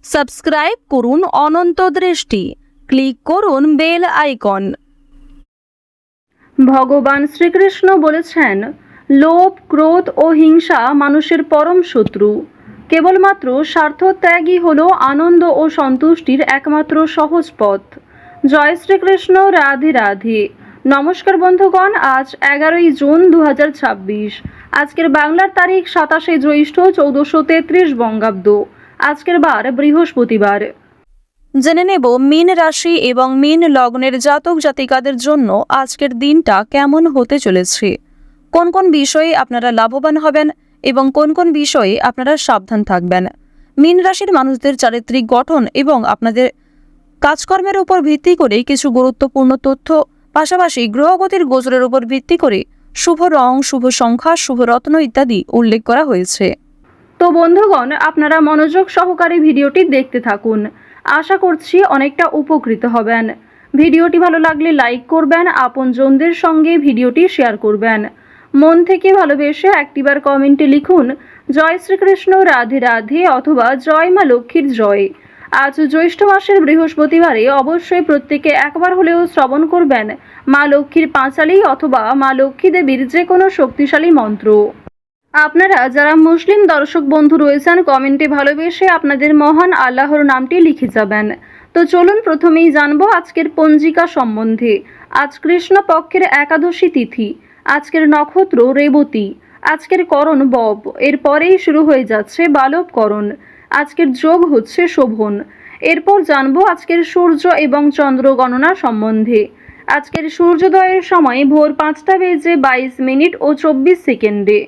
Subscribe করুন অনন্ত দৃষ্টি, click করুন বেল আইকন। ভগবান শ্রীকৃষ্ণ বলেছেন, লোভ, ক্রোধ ও হিংসা মানুষের পরম শত্রু। কেবলমাত্র স্বার্থ ত্যাগই হল আনন্দ ও সন্তুষ্টির একমাত্র সহজ পথ। জয় শ্রীকৃষ্ণ, রাধে রাধে। নমস্কার বন্ধুগণ, আজ 11ই জুন 2026। আজকের বাংলার তারিখ 27শে জ্যৈষ্ঠ 1433 বঙ্গাব্দ। আজকের বার বৃহস্পতিবার। জেনে নেব মীন রাশি এবং মীন লগ্নের জাতক জাতিকাদের জন্য আজকের দিনটা কেমন হতে চলেছে, কোন কোন বিষয়ে আপনারা লাভবান হবেন এবং কোন কোন বিষয়ে আপনারা সাবধান থাকবেন। মীন রাশির মানুষদের চারিত্রিক গঠন এবং আপনাদের কাজকর্মের উপর ভিত্তি করে কিছু গুরুত্বপূর্ণ তথ্য, পাশাপাশি গ্রহগতির গোচরের উপর ভিত্তি করে শুভ রং, শুভ সংখ্যা, শুভ রত্ন ইত্যাদি উল্লেখ করা হয়েছে। তো বন্ধুগণ, আপনারা মনোযোগ সহকারে ভিডিওটি দেখতে থাকুন। আশা করছি অনেকটা উপকৃত হবেন। ভিডিওটি ভালো লাগলে লাইক করবেন, আপনজনদের সঙ্গে ভিডিওটি শেয়ার করবেন। মন থেকে ভালোবেসে একটিবার কমেন্টে লিখুন জয় শ্রীকৃষ্ণ, রাধে রাধে অথবা জয় মা লক্ষ্মীর জয়। আজ জ্যৈষ্ঠ মাসের বৃহস্পতিবারে অবশ্যই প্রত্যেকে একবার হলেও শ্রবণ করবেন মা লক্ষ্মীর পাঁচালী অথবা মা লক্ষ্মী দেবীর যে কোনো শক্তিশালী মন্ত্র। আপনারা যারা মুসলিম দর্শক বন্ধু রয়েছেন, কমেন্টে ভালোবেসে আপনাদের মহান আল্লাহর নামটি লিখে যাবেন। তো চলুন প্রথমেই জানবো আজকের পঞ্জিকা সম্বন্ধে। আজ কৃষ্ণ পক্ষের একাদশী তিথি। আজকের নক্ষত্র রেবতী। আজকের করণ বব। এরপরেই শুরু হয়ে যাচ্ছে বালব করণ। আজকের যোগ হচ্ছে শোভন। এরপর জানবো আজকের সূর্য এবং চন্দ্র গণনা সম্বন্ধে। আজকের সূর্যোদয়ের সময় ভোর 5টা বেজে 22 মিনিট ও 24 সেকেন্ডে।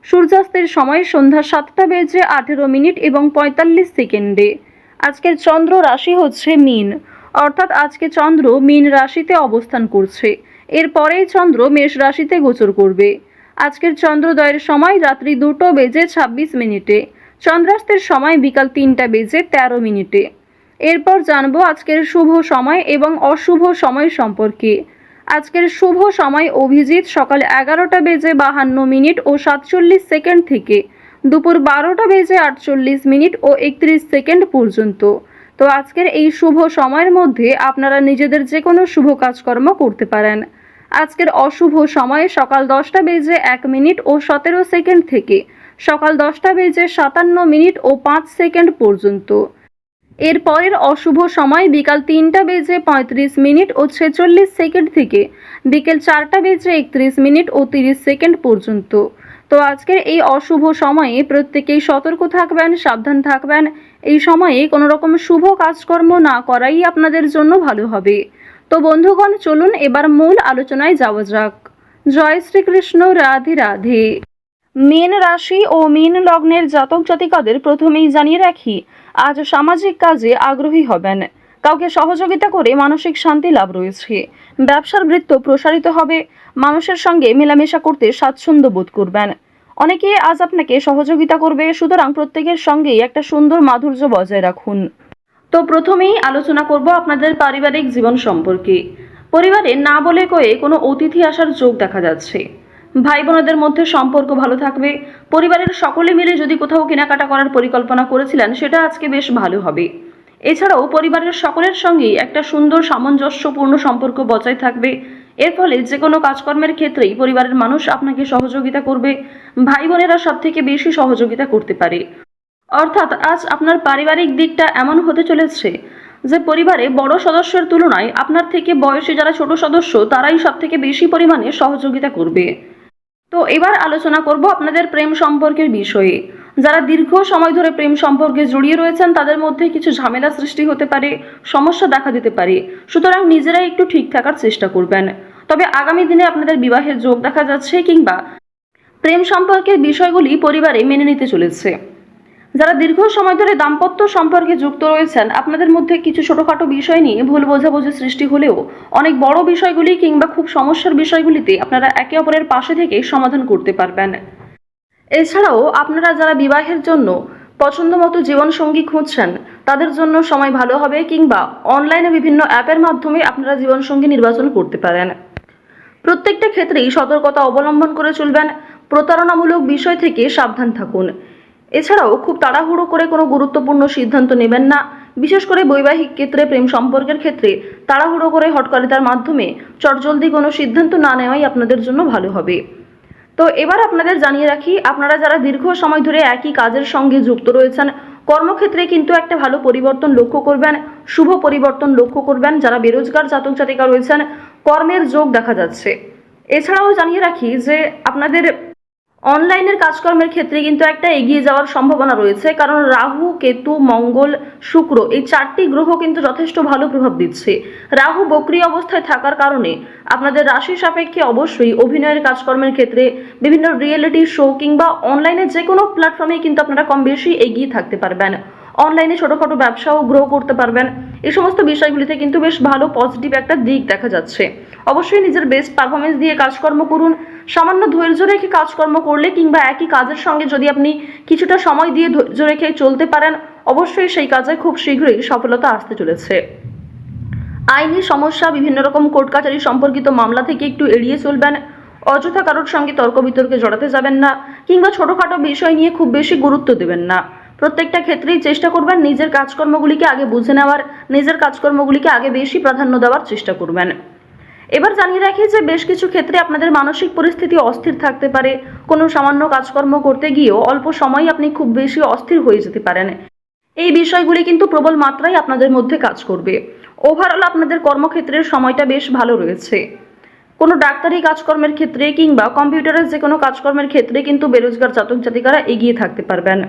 সূর্যাস্তের সময় সন্ধ্যা 7টা বেজে 18 মিনিট এবং 45 সেকেন্ডে। আজকের চন্দ্র রাশি হচ্ছে মীন, অর্থাৎ আজকে চন্দ্র মীন রাশিতে অবস্থান করছে। এরপরেই চন্দ্র মেষ রাশিতে গোচর করবে। আজকের চন্দ্রোদয়ের সময় রাত্রি 2টো বেজে 26 মিনিটে। চন্দ্রাস্তের সময় বিকাল 3টা বেজে 13 মিনিটে। এরপর জানবো আজকের শুভ সময় এবং অশুভ সময় সম্পর্কে। আজকের শুভ সময় অভিজিৎ সকাল 11টা বেজে 52 মিনিট ও 47 সেকেন্ড থেকে দুপুর 12টা বেজে 48 মিনিট ও 31 সেকেন্ড পর্যন্ত। তো আজকের এই শুভ সময়ের মধ্যে আপনারা নিজেদের যে কোনো শুভ কাজকর্ম করতে পারেন। আজকের অশুভ সময়ে সকাল 10টা বেজে 1 মিনিট ও 17 সেকেন্ড থেকে সকাল 10টা বেজে 57 মিনিট ও 5 সেকেন্ড পর্যন্ত। এরপরের অশুভ সময় বিকাল 3টা বেজে 35 মিনিট ও 46 সেকেন্ড থেকে বিকেল 4টা বেজে 31 মিনিট ও 30 সেকেন্ড পর্যন্ত। তো আজকের এই অশুভ সময়ে প্রত্যেকেই সতর্ক থাকবেন, সাবধান থাকবেন। এই সময়ে কোনো রকম শুভ কাজকর্ম না করাই আপনাদের জন্য ভালো হবে। তো বন্ধুগণ, চলুন এবার মূল আলোচনায় যাওয়া যাক। জয় শ্রীকৃষ্ণ, রাধে রাধে। মীন রাশি ও মীন লগ্নের জাতক জাতিকাদের প্রথমেই জানিয়ে রাখি, আজ সামাজিক কাজে আগ্রহী হবেন। কাউকে সহযোগিতা করে মানসিক শান্তি লাভ রয়েছে। ব্যবসার বৃত্ত প্রসারিত হবে। মানুষের সঙ্গে মেলামেশা করতে স্বাচ্ছন্দ্য বোধ করবেন। অনেকে আজ আপনাকে সহযোগিতা করবে, সুতরাং প্রত্যেকের সঙ্গেই একটা সুন্দর মাধুর্য বজায় রাখুন। তো প্রথমেই আলোচনা করব আপনাদের পারিবারিক জীবন সম্পর্কে। পরিবারে না বলে কয়ে কোনো অতিথি আসার যোগ দেখা যাচ্ছে। ভাই বোনদের মধ্যে সম্পর্ক ভালো থাকবে। পরিবারের সকলে মিলে যদি কোথাও কেনাকাটা করার পরিকল্পনা করেছিলেন, সেটা আজকে বেশ ভালো হবে। এছাড়াও পরিবারের সকলের সঙ্গেই একটা সুন্দর সামঞ্জস্যপূর্ণ সম্পর্ক বজায় থাকবে। এর ফলে যে কোনো কাজকর্মের ক্ষেত্রেই পরিবারের মানুষ আপনাকে সহযোগিতা করবে। ভাই বোনেরা সব থেকে বেশি সহযোগিতা করতে পারে। অর্থাৎ আজ আপনার পারিবারিক দিকটা এমন হতে চলেছে যে পরিবারে বড় সদস্যের তুলনায় আপনার থেকে বয়সে যারা ছোট সদস্য তারাই সব থেকে বেশি পরিমাণে সহযোগিতা করবে। তো এবার আলোচনা করব আপনাদের প্রেম সম্পর্কের বিষয়ে। যারা দীর্ঘ সময় ধরে প্রেম সম্পর্কে জড়িয়ে রয়েছেন তাদের মধ্যে কিছু ঝামেলা সৃষ্টি হতে পারে, সমস্যা দেখা দিতে পারে। সুতরাং নিজেরাই একটু ঠিক থাকার চেষ্টা করবেন। তবে আগামী দিনে আপনাদের বিবাহের যোগ দেখা যাচ্ছে, কিংবা প্রেম সম্পর্কের বিষয়গুলি পরিবারে মেনে নিতে চলেছে। যারা দীর্ঘ সময় ধরে দাম্পত্য সম্পর্কে যুক্ত রয়েছেন, আপনাদের মধ্যে কিছু ছোটখাটো বিষয় নিয়ে ভুল বোঝাবুঝি সৃষ্টি হলেও অনেক বড় বিষয়গুলি কিংবা খুব সমস্যার বিষয়গুলিতে আপনারা একে অপরের পাশে থেকে সমাধান করতে পারবেন। এছাড়াও আপনারা যারা বিবাহের জন্য পছন্দ মতো জীবনসঙ্গী খুঁজছেন, তাদের জন্য সময় ভালো হবে, কিংবা অনলাইনে বিভিন্ন অ্যাপের মাধ্যমে আপনারা জীবনসঙ্গী নির্বাচন করতে পারেন। প্রত্যেকটা ক্ষেত্রেই সতর্কতা অবলম্বন করে চলবেন। প্রতারণামূলক বিষয় থেকে সাবধান থাকুন। এছাড়াও খুব তাড়াহুড়ো করে কোনো গুরুত্বপূর্ণ সিদ্ধান্ত নেবেন না। বিশেষ করে বৈবাহিক ক্ষেত্রে, প্রেম সম্পর্কের ক্ষেত্রে তাড়াহুড়ো করে হঠকারিতার মাধ্যমে চটজলদি কোনো সিদ্ধান্ত না নেওয়াই আপনাদের জন্য ভালো হবে। তো এবার আপনাদের জানিয়ে রাখি, আপনারা যারা দীর্ঘ সময় ধরে একই কাজের সঙ্গে যুক্ত রয়েছেন, কর্মক্ষেত্রে কিন্তু একটা ভালো পরিবর্তন লক্ষ্য করবেন, শুভ পরিবর্তন লক্ষ্য করবেন। যারা বেরোজগার জাতক জাতিকা রয়েছেন, কর্মের যোগ দেখা যাচ্ছে। এছাড়াও জানিয়ে রাখি যে আপনাদের অনলাইনের কাজকর্মের ক্ষেত্রে কিন্তু একটা এগিয়ে যাওয়ার সম্ভাবনা রয়েছে, কারণ রাহু, কেতু, মঙ্গল, শুক্র এই চারটি গ্রহ কিন্তু যথেষ্ট ভালো প্রভাব দিচ্ছে। রাহু বক্রী অবস্থায় থাকার কারণে আপনাদের রাশি সাপেক্ষে অবশ্যই অভিনয়ের কাজকর্মের ক্ষেত্রে, বিভিন্ন রিয়েলিটি শো কিংবা অনলাইনে যে কোনো প্ল্যাটফর্মে কিন্তু আপনারা কম বেশি এগিয়ে থাকতে পারবেন। অনলাইনে ছোটোখাটো ব্যবসাও গ্রো করতে পারবেন। এই সমস্ত বিষয়গুলিতে কিন্তু বেশ ভালো পজিটিভ একটা দিক দেখা যাচ্ছে। অবশ্যই নিজের বেস্ট পারফরমেন্স দিয়ে কাজকর্ম করুন। সামান্য ধৈর্য রেখে কাজকর্ম করলে কিংবা একই কাজের সঙ্গে যদি আপনি কিছুটা সময় দিয়ে ধৈর্য রেখে চলতে পারেন, অবশ্যই সেই কাজে খুব শীঘ্রই সফলতা আসতে চলেছে। আইনি সমস্যা, বিভিন্ন রকম কোর্ট কাছারি সম্পর্কিত মামলা থেকে একটু এড়িয়ে চলবেন। অযথা কারোর সঙ্গে তর্ক বিতর্কে জড়াতে যাবেন না, কিংবা ছোটোখাটো বিষয় নিয়ে খুব বেশি গুরুত্ব দেবেন না। প্রত্যেকটা ক্ষেত্রেই চেষ্টা করবেন নিজের কাজকর্মগুলিকে আগে বুঝে নেওয়ার, নিজের কাজকর্মগুলিকে আগে বেশি প্রাধান্য দেওয়ার চেষ্টা করবেন। এবার জানিয়ে রাখি যে বেশ কিছু ক্ষেত্রে আপনাদের মানসিক পরিস্থিতি অস্থির থাকতে পারে। কোনো সামান্য কাজকর্ম করতে গিয়েও অল্প সময় আপনি খুব বেশি অস্থির হয়ে যেতে পারেন। এই বিষয়গুলি কিন্তু প্রবল মাত্রায় আপনাদের মধ্যে কাজ করবে। ওভারঅল আপনাদের কর্মক্ষেত্রের সময়টা বেশ ভালো রয়েছে। কোনো ডাক্তারি কাজকর্মের ক্ষেত্রে কিংবা কম্পিউটারের যে কোনো কাজকর্মের ক্ষেত্রে কিন্তু বেরোজগার জাতক জাতিকারা এগিয়ে থাকতে পারবেন।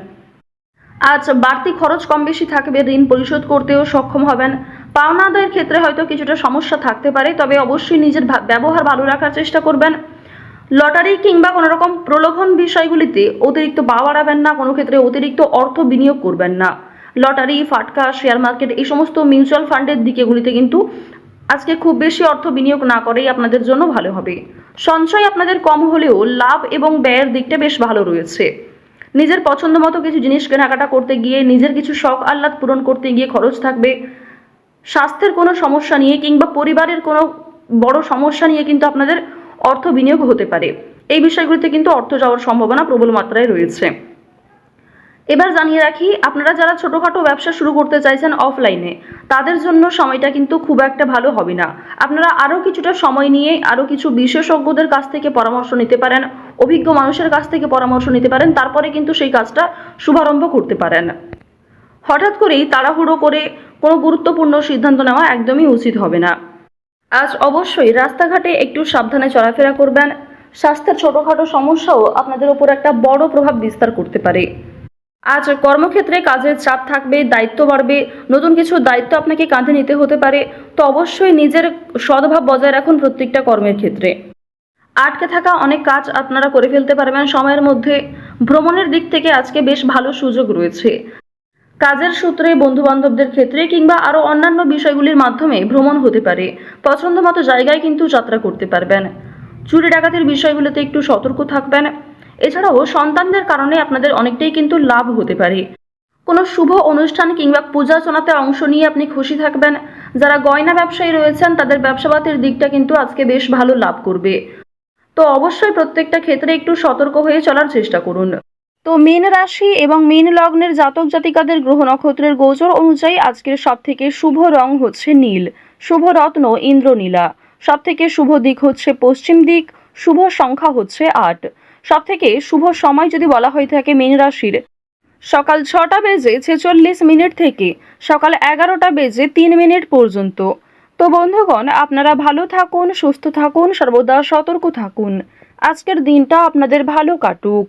আজ বাড়তি খরচ কম বেশি থাকবে, ঋণ পরিশোধ করতেও সক্ষম হবেন। পাওনা আদায়ের ক্ষেত্রে হয়তো কিছুটা সমস্যা থাকতে পারে, তবে অবশ্যই নিজের ব্যবহার ভালো রাখার চেষ্টা করবেন। লটারি কিংবা কোনো রকম প্রলোভন বিষয়গুলিতে অতিরিক্ত পা বাড়াবেন না, কোনো ক্ষেত্রে অতিরিক্ত অর্থ বিনিয়োগ করবেন না। লটারি, ফাটকা, শেয়ার মার্কেট এই সমস্ত মিউচুয়াল ফান্ডের দিকেগুলিতে কিন্তু আজকে খুব বেশি অর্থ বিনিয়োগ না করেই আপনাদের জন্য ভালো হবে। সঞ্চয় আপনাদের কম হলেও লাভ এবং ব্যয়ের দিকটা বেশ ভালো রয়েছে। নিজের পছন্দ মতো কিছু জিনিস কেনাকাটা করতে গিয়ে, নিজের কিছু শখ আহ্লাদ পূরণ করতে গিয়ে খরচ থাকবে। স্বাস্থ্যের কোনো সমস্যা নিয়ে কিংবা পরিবারের কোনো বড় সমস্যা নিয়ে কিন্তু আপনাদের অর্থ বিনিয়োগ হতে পারে। এই বিষয়গুলিতে কিন্তু অর্থ যাওয়ার সম্ভাবনা প্রবল মাত্রায় রয়েছে। এবার জানিয়ে রাখি, আপনারা যারা ছোটোখাটো ব্যবসা শুরু করতে চাইছেন অফলাইনে, তাদের জন্য সময়টা কিন্তু খুব একটা ভালো হবে না। আপনারা আরও কিছুটা সময় নিয়ে আরও কিছু বিশেষজ্ঞদের কাছ থেকে পরামর্শ নিতে পারেন, অভিজ্ঞ মানুষের কাছ থেকে পরামর্শ নিতে পারেন, তারপরে কিন্তু সেই কাজটা শুভারম্ভ করতে পারেন। হঠাৎ করেই তাড়াহুড়ো করে কোনো গুরুত্বপূর্ণ সিদ্ধান্ত নেওয়া একদমই উচিত হবে না। আজ অবশ্যই রাস্তাঘাটে একটু সাবধানে চলাফেরা করবেন। স্বাস্থ্যের ছোটোখাটো সমস্যাও আপনাদের ওপর একটা বড় প্রভাব বিস্তার করতে পারে। আজ কর্মক্ষেত্রে কাজের চাপ থাকবে, দায়িত্ব বাড়বে, নতুন কিছু দায়িত্ব আপনাকে কাঁধে নিতে হতে পারে। তো অবশ্যই নিজের সদ্ভাব বজায় রাখুন প্রত্যেকটা কর্মের ক্ষেত্রে। আটকে থাকা অনেক কাজ আপনারা করে ফেলতে পারবেন সময়ের মধ্যে। ভ্রমণের দিক থেকে আজকে বেশ ভালো সুযোগ রয়েছে। কাজের সূত্রে, বন্ধুবান্ধবদের ক্ষেত্রে কিংবা আরও অন্যান্য বিষয়গুলির মাধ্যমে ভ্রমণ হতে পারে। পছন্দ মতো জায়গায় কিন্তু যাত্রা করতে পারবেন। চুরি ডাকাতির বিষয়গুলোতে একটু সতর্ক থাকবেন। এছাড়াও সন্তানদের কারণে আপনাদের অনেকটাই কিন্তু লাভ হতে পারে। কোনো শুভ অনুষ্ঠান কিংবা পূজার্চনাতে অংশ নিয়ে আপনি খুশি থাকবেন। যারা গয়না ব্যবসায়ী রয়েছেন, তাদের ব্যবসাপাতির দিকটা কিন্তু আজকে বেশ ভালো লাভ করবে। তো অবশ্যই প্রত্যেকটা ক্ষেত্রে একটু সতর্ক হয়ে চলার চেষ্টা করুন। তো মীন রাশি এবং মীন লগ্নের জাতক জাতিকাদের গ্রহ নক্ষত্রের গোচর অনুযায়ী আজকের সবথেকে শুভ রং হচ্ছে নীল, শুভ রত্ন ইন্দ্রনীলা, সবথেকে শুভ দিক হচ্ছে পশ্চিম দিক, শুভ সংখ্যা হচ্ছে ৮। সবথেকে শুভ সময় যদি বলা হয়ে থাকে মীন রাশির, সকাল ৬টা বেজে ৪৬ মিনিট থেকে সকাল ১১টা বেজে ৩ মিনিট পর্যন্ত। তো বন্ধুগণ, আপনারা ভালো থাকুন, সুস্থ থাকুন, সর্বদা সতর্ক থাকুন। আজকের দিনটা আপনাদের ভালো কাটুক।